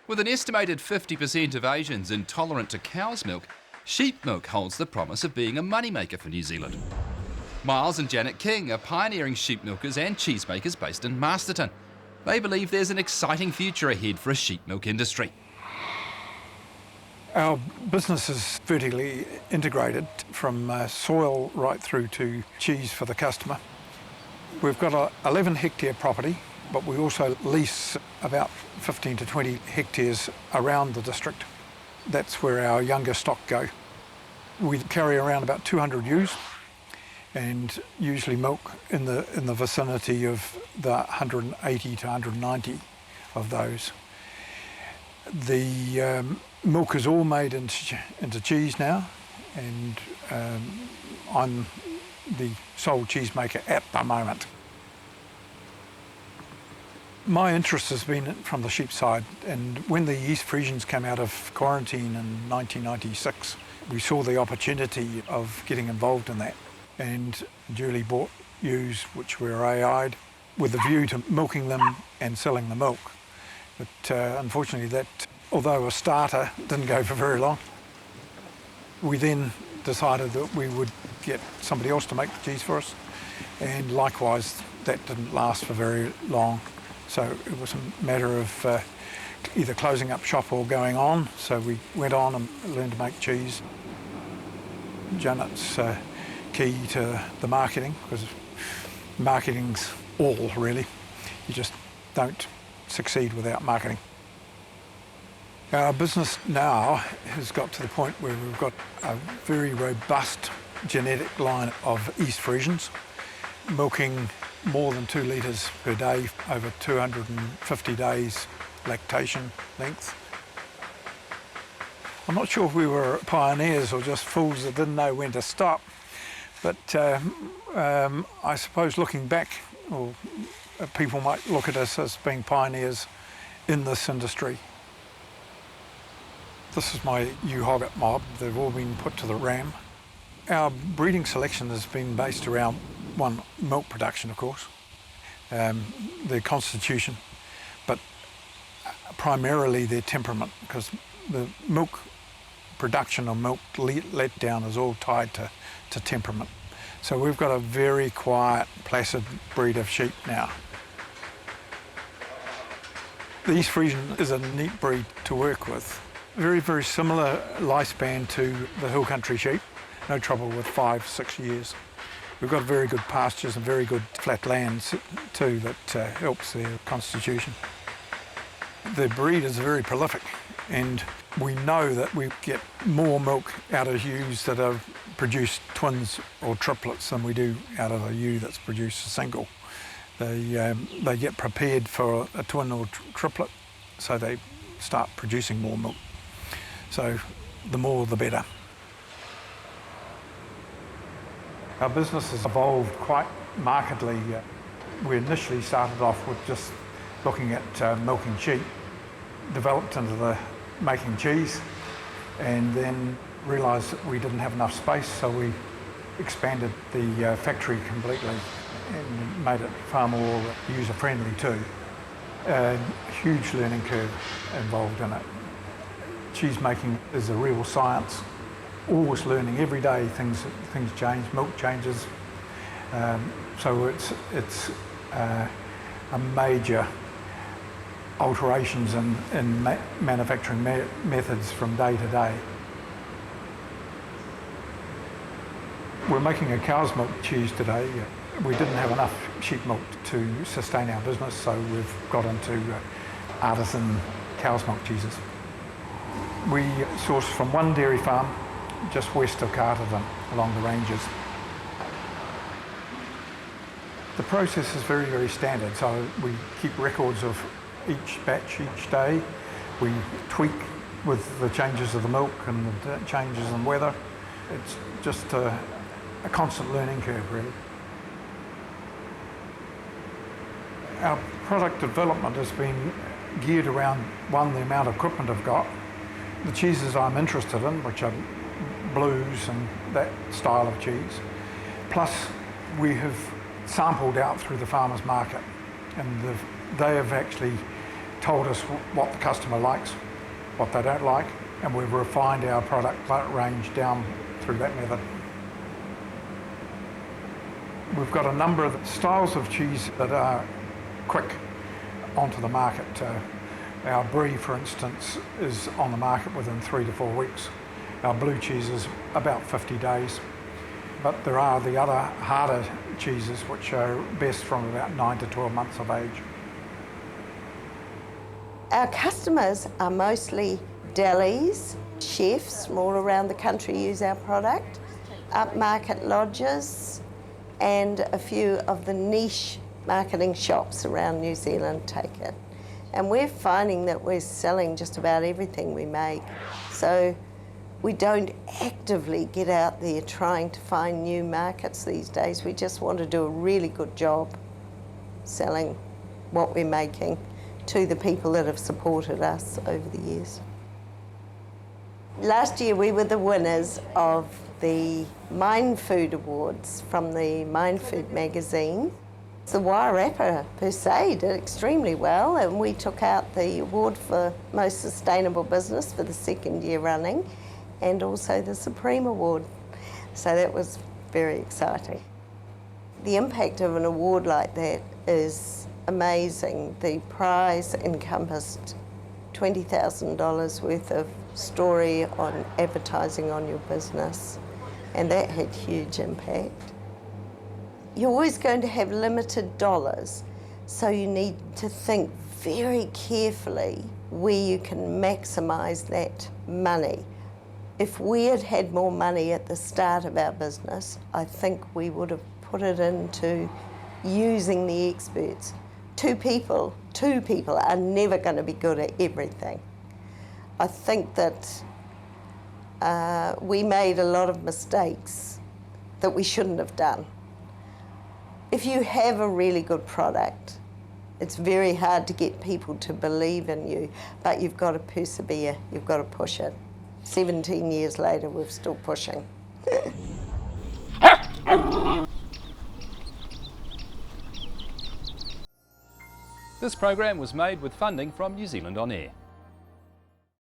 With an estimated 50% of Asians intolerant to cow's milk, sheep milk holds the promise of being a moneymaker for New Zealand. Miles and Janet King are pioneering sheep milkers and cheesemakers based in Masterton. They believe there's an exciting future ahead for a sheep milk industry. Our business is vertically integrated from soil right through to cheese for the customer. We've got a 11 hectare property, but we also lease about 15 to 20 hectares around the district. That's where our younger stock go. We carry around about 200 ewes and usually milk in the vicinity of the 180 to 190 of those. The milk is all made into cheese now, and I'm the sole cheesemaker at the moment. My interest has been from the sheep side, and when the East Frisians came out of quarantine in 1996, we saw the opportunity of getting involved in that, and duly bought ewes which were AI'd with the view to milking them and selling the milk. But unfortunately that, although a starter, didn't go for very long. We then decided that we would get somebody else to make the cheese for us, and likewise that didn't last for very long. So it was a matter of either closing up shop or going on. So we went on and learned to make cheese. Janet's key to the marketing, because marketing's all really. You just don't succeed without marketing. Our business now has got to the point where we've got a very robust genetic line of East Frisians, milking more than 2 litres per day over 250 days lactation length. I'm not sure if we were pioneers or just fools that didn't know when to stop, but I suppose looking back, or people might look at us as being pioneers in this industry. This is my ewe hogget mob. They've all been put to the ram. Our breeding selection has been based around, one, milk production, of course, their constitution, but primarily their temperament, because the milk production or milk letdown is all tied to temperament. So we've got a very quiet, placid breed of sheep now. The East Frisian is a neat breed to work with. Very, very similar lifespan to the hill country sheep. No trouble with 5-6 years. We've got very good pastures and very good flat lands too that helps their constitution. The breed is very prolific, and we know that we get more milk out of ewes that have produced twins or triplets than we do out of a ewe that's produced a single. They get prepared for a twin or triplet, so they start producing more milk. So the more the better. Our business has evolved quite markedly. We initially started off with just looking at milking sheep, developed into the making cheese, and then realised that we didn't have enough space, so we expanded the factory completely and made it far more user-friendly too. A huge learning curve involved in it. Cheese making is a real science. Always learning every day. Things change, milk changes. So it's a major alterations in manufacturing methods from day to day. We're making a cow's milk cheese today. We didn't have enough sheep milk to sustain our business, so we've got into artisan cow's milk cheeses. We source from one dairy farm just west of Carterton, along the ranges. The process is very, very standard, so we keep records of each batch each day. We tweak with the changes of the milk and the changes in weather. It's just a constant learning curve, really. Our product development has been geared around, one, the amount of equipment I've got, the cheeses I'm interested in, which are blues and that style of cheese. Plus, we have sampled out through the farmers market, and they have actually told us what the customer likes, what they don't like, and we've refined our product range down through that method. We've got a number of styles of cheese that are quick onto the market. Our brie, for instance, is on the market within 3 to 4 weeks. Our blue cheese is about 50 days. But there are the other harder cheeses which are best from about 9 to 12 months of age. Our customers are mostly delis, chefs from all around the country use our product, upmarket lodges, and a few of the niche marketing shops around New Zealand take it. And we're finding that we're selling just about everything we make. So we don't actively get out there trying to find new markets these days. We just want to do a really good job selling what we're making to the people that have supported us over the years. Last year we were the winners of the Mind Food Awards from the Mind Food magazine. The Wairarapa per se did extremely well, and we took out the award for Most Sustainable Business for the 2nd year running, and also the Supreme Award. So that was very exciting. The impact of an award like that is amazing. The prize encompassed $20,000 worth of story on advertising on your business, and that had huge impact. You're always going to have limited dollars, so you need to think very carefully where you can maximise that money. If we had had more money at the start of our business, I think we would have put it into using the experts. Two people are never going to be good at everything. I think that we made a lot of mistakes that we shouldn't have done. If you have a really good product, it's very hard to get people to believe in you, but you've got to persevere, you've got to push it. 17 years later, we're still pushing. This program was made with funding from New Zealand On Air.